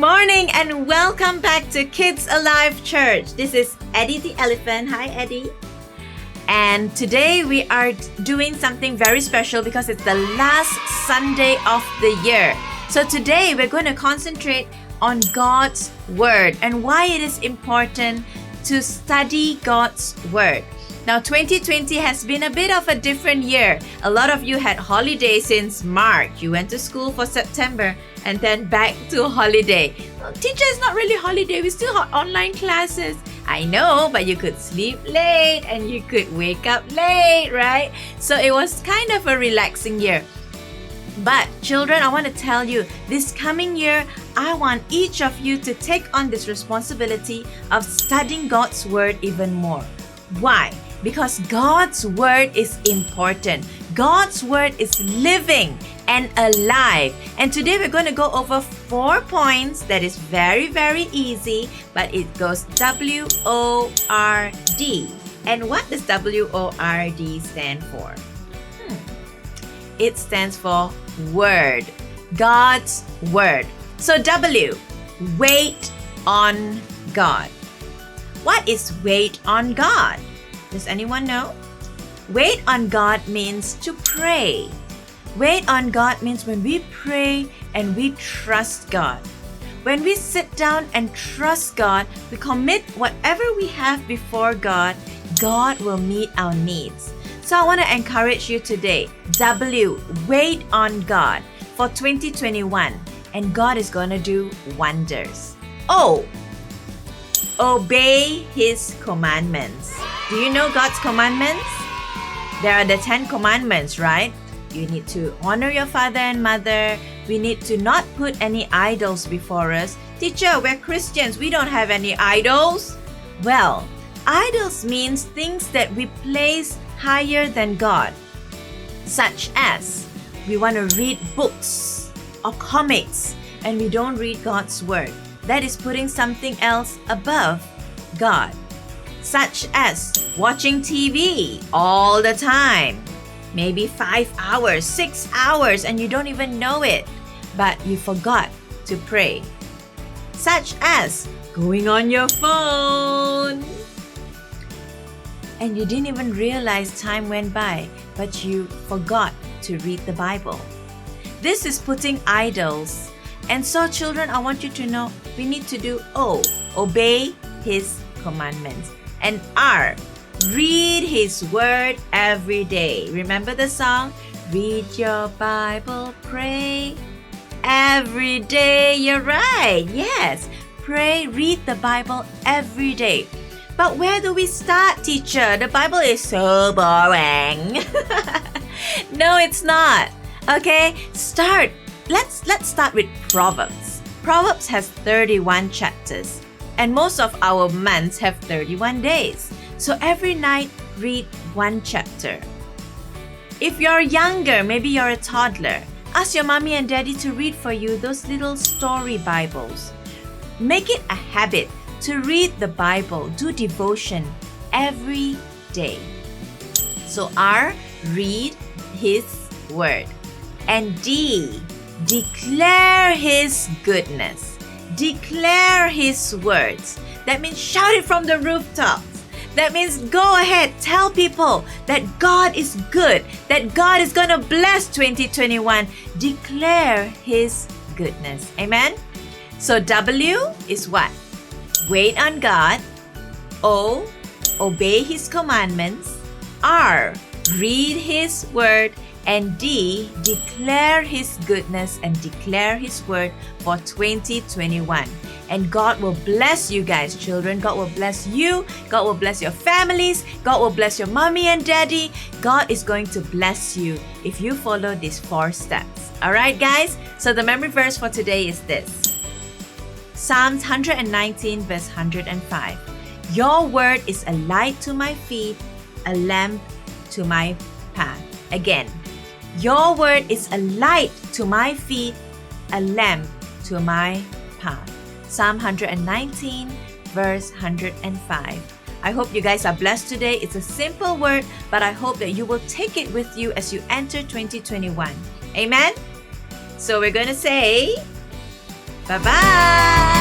morning and welcome back to KidsAlive Church. This is Eddie the Elephant. Hi, Eddie. And today we are doing something very special because it's the last Sunday of the year. So today we're going to concentrate on God's Word and why it is important to study God's Word. Now, 2020 has been a bit of a different year. A lot of you had holidays since March. You went to school for September and then back to holiday. Well, teacher, it's not really holiday. We still have online classes. I know, but you could sleep late and you could wake up late, right? So it was kind of a relaxing year. But children, I want to tell you, this coming year, I want each of you to take on this responsibility of studying God's Word even more. Why? Because God's Word is important. God's Word is living and alive. And today we're going to go over 4 points that is very, very easy, but it goes W-O-R-D. And what does W-O-R-D stand for? It stands for Word. God's Word. So W, wait on God. What is wait on God? Does anyone know? Wait on God means to pray. Wait on God means when we pray and we trust God. When we sit down and trust God, we commit whatever we have before God, God will meet our needs. So I want to encourage you today. W, wait on God for 2021, and God is going to do wonders. O, obey His commandments. Do you know God's commandments? There are the 10 commandments, right? You need to honor your father and mother. We need to not put any idols before us. Teacher, we're Christians. We don't have any idols. Well, idols means things that we place higher than God. Such as, we want to read books or comics and we don't read God's Word. That is putting something else above God. Such as watching TV all the time. Maybe 5 hours, 6 hours, and you don't even know it. But you forgot to pray. Such as going on your phone. And you didn't even realize time went by, but you forgot to read the Bible. This is putting idols. And so children, I want you to know we need to do O, obey His commandments. And R, read His Word every day. Remember the song? Read your Bible, pray every day. You're right. Yes. Pray, read the Bible every day. But where do we start, teacher? The Bible is so boring. No, it's not. Okay, start. Let's start with Proverbs. Proverbs has 31 chapters. And most of our months have 31 days. So every night, read 1 chapter. If you're younger, maybe you're a toddler, ask your mommy and daddy to read for you those little story Bibles. Make it a habit to read the Bible, do devotion every day. So R, read His Word. And D, declare His goodness. Declare His words. That means shout it from the rooftops. That means go ahead, tell people that God is good, that God is going to bless 2021. Declare His goodness. Amen? So W is what? Wait on God. O, obey His commandments. R, read His Word. And D, declare His goodness and declare His Word for 2021. And God will bless you guys, children. God will bless you. God will bless your families. God will bless your mommy and daddy. God is going to bless you if you follow these 4 steps. Alright, guys? So the memory verse for today is this. Psalms 119 verse 105. Your word is a light to my feet, a lamp to my path. Again. Your word is a light to my feet, a lamp to my path. Psalm 119, verse 105. I hope you guys are blessed today. It's a simple word, but I hope that you will take it with you as you enter 2021. Amen? So we're going to say, Bye-bye!